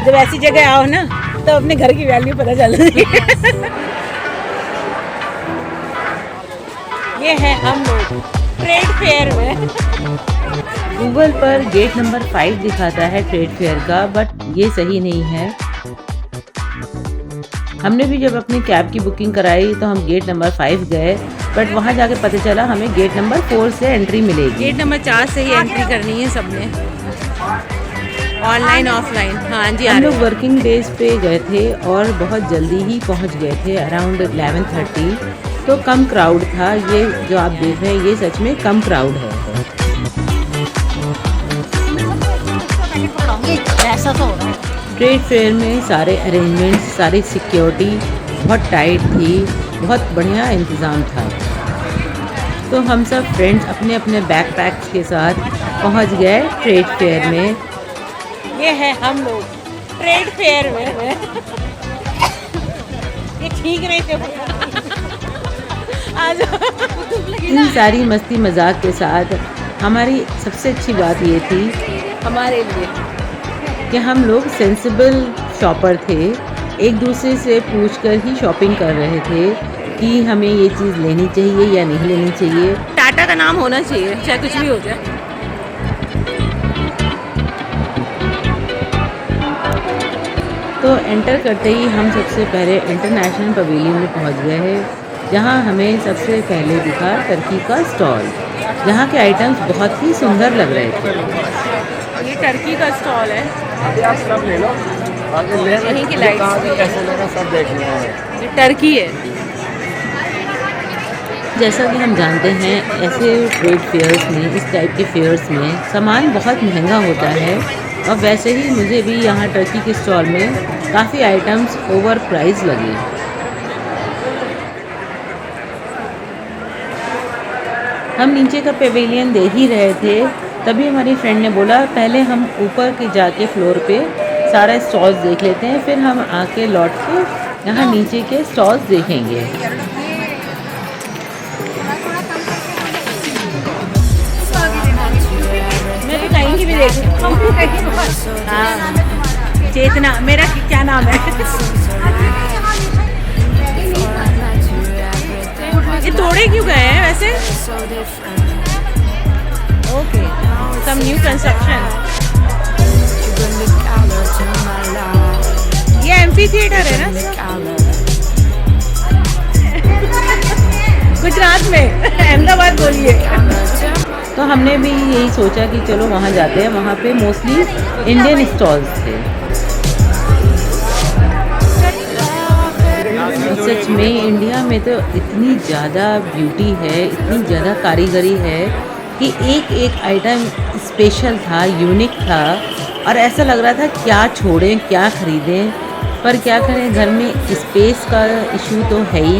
जब ऐसी जगह आओ ना तो अपने घर की वैल्यू पता चलती है। ये है हम लोग ट्रेड फेयर में। गूगल पर गेट नंबर 5 दिखाता है ट्रेड फेयर का, बट ये सही नहीं है। हमने भी जब अपनी कैब की बुकिंग कराई तो हम गेट नंबर 5 गए, बट वहाँ जाके पता चला हमें गेट नंबर 4 से एंट्री मिलेगी। गेट नंबर 4 से ही एंट्री करनी है सबने, ऑनलाइन ऑफलाइन। हाँ जी, हम लोग वर्किंग डेज पे गए थे और बहुत जल्दी ही पहुँच गए थे, अराउंड 11:30, तो कम क्राउड था। ये जो आप देख रहे हैं ये सच में कम क्राउड है। ट्रेड फेयर में सारे अरेंजमेंट्स, सारी सिक्योरिटी बहुत टाइट थी, बहुत बढ़िया इंतज़ाम था। तो हम सब फ्रेंड्स अपने अपने बैकपैक्स के साथ पहुंच गए ट्रेड फेयर में। ये है हम लोग ट्रेड फेयर में। ये ठीक नहीं थे। इन सारी मस्ती मजाक के साथ हमारी सबसे अच्छी बात ये थी हमारे लिए कि हम लोग सेंसिबल शॉपर थे, एक दूसरे से पूछकर ही शॉपिंग कर रहे थे कि हमें ये चीज़ लेनी चाहिए या नहीं लेनी चाहिए। टाटा का नाम होना चाहिए, चाहे कुछ भी हो जाए। तो एंटर करते ही हम सबसे पहले इंटरनेशनल पवेलियन में पहुंच गए हैं, जहां हमें सबसे पहले दिखा टर्की का स्टॉल, जहां के आइटम्स बहुत ही सुंदर लग रहे थे। ये टर्की का स्टॉल है, सब ले लो, यहीं की लाइट्स कैसे लगा सब देख लो। ये टर्की है। जैसा कि हम जानते हैं ऐसे ट्रेड फेयर्स में, इस टाइप के फेयर्स में सामान बहुत महंगा होता है, और वैसे ही मुझे भी यहाँ टर्की के स्टॉल में काफ़ी आइटम्स ओवर प्राइस लगे। हम नीचे का पेवेलियन देख ही रहे थे, तभी हमारी फ्रेंड ने बोला पहले हम ऊपर के जाके फ्लोर पे सारे स्टॉल्स देख लेते हैं, फिर हम आके लौट के यहाँ नीचे के स्टॉल्स देखेंगे। मैं तो कहीं की भी देख हाँ, चेतना मेरा क्या नाम है। ये तोड़े क्यों गए हैं वैसे? Okay, some new construction. ये एम्फी थिएटर है ना गुजरात में, अहमदाबाद बोलिए। तो हमने भी यही सोचा कि चलो वहाँ जाते हैं, वहाँ पे मोस्टली इंडियन स्टॉल्स थे। सच में इंडिया में तो इतनी ज़्यादा ब्यूटी है, इतनी ज़्यादा कारीगरी है कि एक एक आइटम स्पेशल था, यूनिक था, और ऐसा लग रहा था क्या छोड़ें क्या ख़रीदें, पर क्या करें, घर में स्पेस का इशू तो है ही,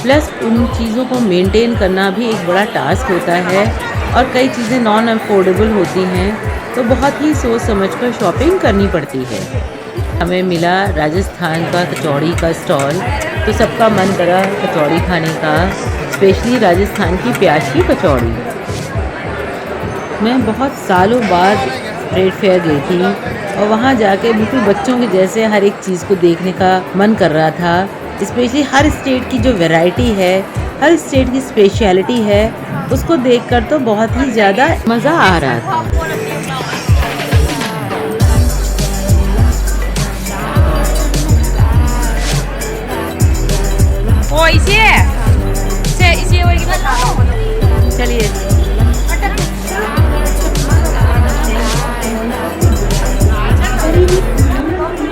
प्लस उन चीज़ों को मेंटेन करना भी एक बड़ा टास्क होता है, और कई चीज़ें नॉन अफोर्डेबल होती हैं, तो बहुत ही सोच समझकर शॉपिंग करनी पड़ती है। हमें मिला राजस्थान का कचौड़ी का स्टॉल, तो सबका मन करा कचौड़ी खाने का, स्पेशली राजस्थान की प्याज की कचौड़ी। मैं बहुत सालों बाद ट्रेड फेयर गई थी, और वहाँ जाके बिल्कुल बच्चों के जैसे हर एक चीज़ को देखने का मन कर रहा था। स्पेशली हर स्टेट की जो वैरायटी है, हर स्टेट की स्पेशलिटी है, उसको देखकर तो बहुत ही ज़्यादा मज़ा आ रहा था। ओ इसे चलिए।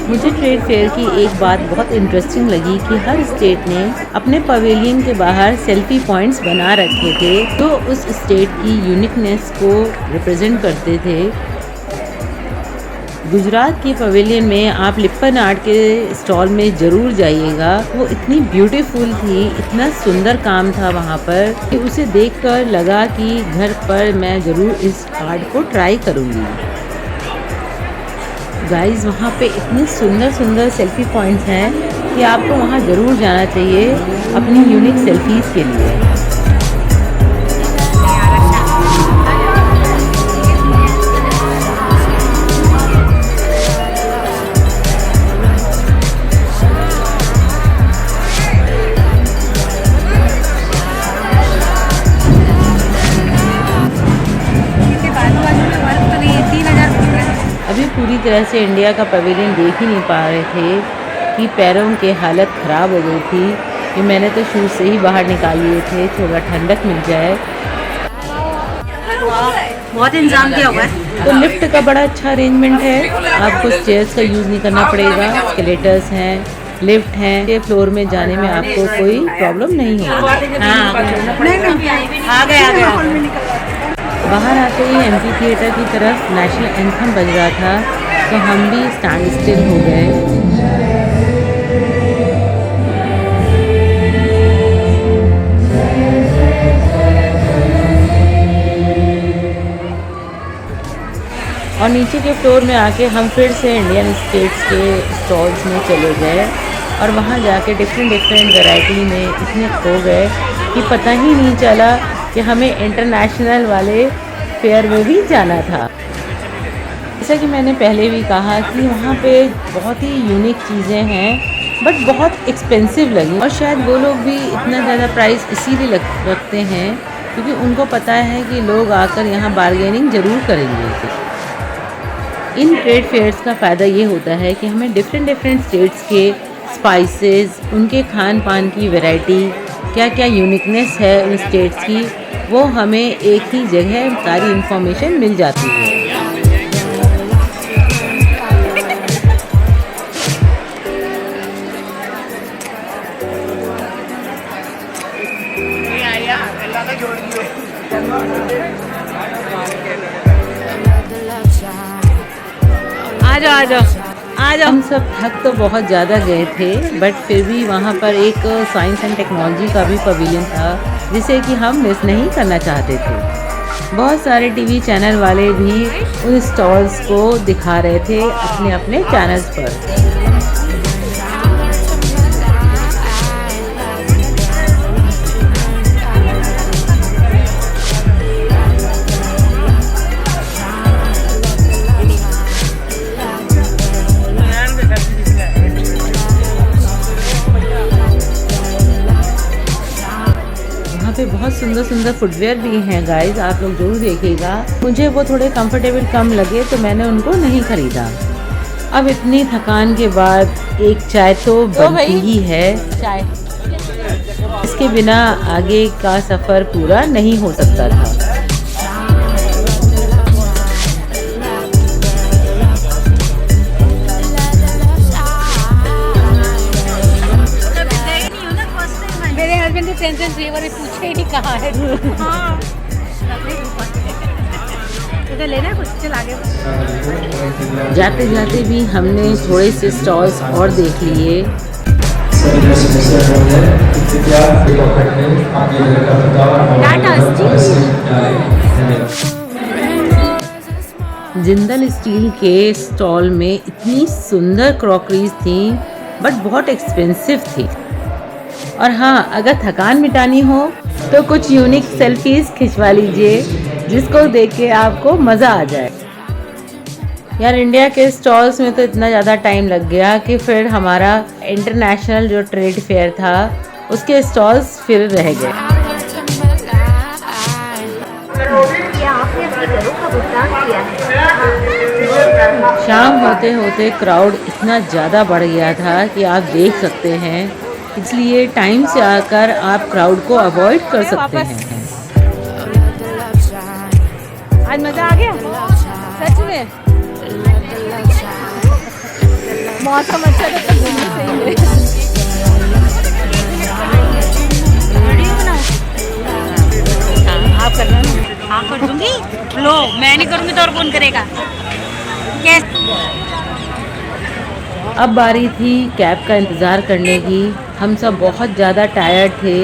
मुझे ट्रेड फेयर की एक बात बहुत इंटरेस्टिंग लगी कि हर स्टेट ने अपने पवेलियन के बाहर सेल्फी पॉइंट्स बना रखे थे, तो उस स्टेट की यूनिकनेस को रिप्रेजेंट करते थे। गुजरात की पवेलियन में आप लिप्पन आर्ट के स्टॉल में ज़रूर जाइएगा, वो इतनी ब्यूटीफुल थी, इतना सुंदर काम था वहाँ पर कि उसे देखकर लगा कि घर पर मैं ज़रूर इस आर्ट को ट्राई करूँगी। गाइस, वहाँ पे इतने सुंदर सुंदर सेल्फी पॉइंट्स हैं कि आपको वहाँ ज़रूर जाना चाहिए अपनी यूनिक सेल्फीज़ के लिए। तरह से इंडिया का पवेलियन देख ही नहीं पा रहे थे कि पैरों की हालत ख़राब हो गई थी कि मैंने तो शूज़ से ही बाहर निकाल लिए थे, थोड़ा ठंडक मिल जाए। बहुत इंतजाम किया हुआ है। तो लिफ्ट का बड़ा अच्छा अरेंजमेंट है, आपको स्टेयर्स का यूज़ नहीं करना पड़ेगा, एस्केलेटर्स हैं, लिफ्ट हैं, ये फ्लोर में जाने में आपको कोई प्रॉब्लम नहीं होगी। आ गया। बाहर आते ही एम्फी थिएटर की तरफ नेशनल एंथम बज रहा था, तो हम भी स्टैंड स्टिल हो गए। और नीचे के फ्लोर में आके हम फिर से इंडियन स्टेट्स के स्टॉल्स में चले गए और वहाँ जाके डिफरेंट वैरायटी में इतने खो गए कि पता ही नहीं चला कि हमें इंटरनेशनल वाले फेयर में भी जाना था। जैसा कि मैंने पहले भी कहा कि वहाँ पे बहुत ही यूनिक चीज़ें हैं बट बहुत एक्सपेंसिव लगी, और शायद वो लोग भी इतना ज़्यादा प्राइस इसीलिए रखते हैं क्योंकि उनको पता है कि लोग आकर यहाँ बार्गेनिंग ज़रूर करेंगे। इन ट्रेड फेयर्स का फ़ायदा ये होता है कि हमें डिफरेंट स्टेट्स के स्पाइसेस, उनके खान पान की वैरायटी, क्या क्या यूनिकनेस है उन स्टेट्स की, वो हमें एक ही जगह सारी इन्फॉर्मेशन मिल जाती है। आ जाओ। हम सब थक तो बहुत ज़्यादा गए थे बट फिर भी वहाँ पर एक साइंस एंड टेक्नोलॉजी का भी पवेलियन था जिसे कि हम मिस नहीं करना चाहते थे। बहुत सारे टीवी चैनल वाले भी उन स्टॉल्स को दिखा रहे थे अपने अपने चैनल्स पर। पे बहुत सुंदर फुटवेयर भी हैं गाइस, आप लोग जरूर देखिएगा। मुझे वो थोड़े कंफर्टेबल कम लगे तो मैंने उनको नहीं खरीदा। अब इतनी थकान के बाद एक चाय तो बनती ही है, चाय इसके बिना आगे का सफ़र पूरा नहीं हो सकता था। टेंशन फ्री वाले पूछे ही नहीं कहाँ है। हाँ तो लेना कुछ, चल आगे। जाते जाते भी हमने थोड़े से स्टॉल्स और देख लिए। जिंदल स्टील के स्टॉल में इतनी सुंदर क्रॉकरीज थी बट बहुत एक्सपेंसिव थी। और हाँ, अगर थकान मिटानी हो तो कुछ यूनिक सेल्फीज खिंचवा लीजिए जिसको देख के आपको मज़ा आ जाए। यार इंडिया के स्टॉल्स में तो इतना ज़्यादा टाइम लग गया कि फिर हमारा इंटरनेशनल जो ट्रेड फेयर था उसके स्टॉल्स फिर रह गए। शाम होते होते क्राउड इतना ज़्यादा बढ़ गया था कि आप देख सकते हैं, इसलिए टाइम से आकर आप क्राउड को अवॉइड कर सकते हैं। आज मजा आ गया सच में। मौसम अच्छा था तो घूमने सही है। आप करना ना। हाँ कर दूंगी। लो मैं नहीं करूँगी तो और कौन करेगा। अब बारी थी कैब का इंतज़ार करने की। हम सब बहुत ज़्यादा टायर्ड थे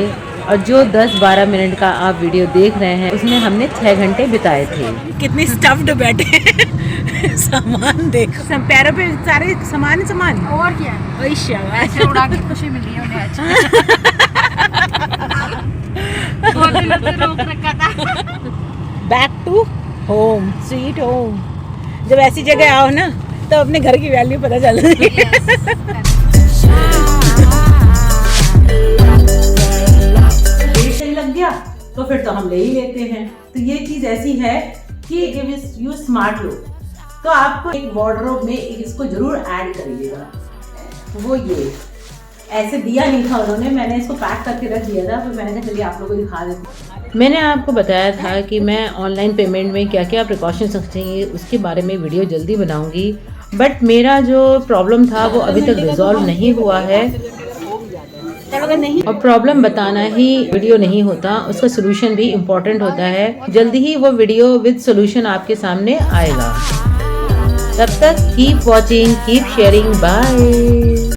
और जो 10-12 मिनट का आप वीडियो देख रहे हैं उसमें हमने 6 घंटे बिताए थे। कितनी स्टफ्ड बैठे सामान देखो, सब पैरों पे सारे सामान और क्या वही शाबाश उड़ा के खुशी मिली है उन्हें। बहुत दिनों से रोक रखा था। Back to home, sweet home. जब ऐसी जगह आओ ना तो अपने घर की वैल्यू पता चलती है। लग गया तो फिर तो हम ले ही लेते हैं। तो ये चीज ऐसी है कि यूज स्मार्ट लोग, तो आपको एक वार्डरोब में इसको जरूर ऐड करिएगा। वो ये ऐसे दिया नहीं था उन्होंने, मैंने इसको पैक करके रख दिया था, फिर मैंने कहा चलिए आप लोगों को दिखा देती हूँ। मैंने आपको बताया था कि मैं ऑनलाइन पेमेंट में क्या क्या प्रिकॉशंस रखेंगे उसके बारे में वीडियो जल्दी बनाऊंगी, बट मेरा जो प्रॉब्लम था वो अभी तक रिजॉल्व नहीं हुआ है। और प्रॉब्लम बताना ही वीडियो नहीं होता, उसका सोल्यूशन भी इम्पोर्टेंट होता है। जल्दी ही वो वीडियो विद सोल्यूशन आपके सामने आएगा। तब तक keep watching, keep sharing, bye.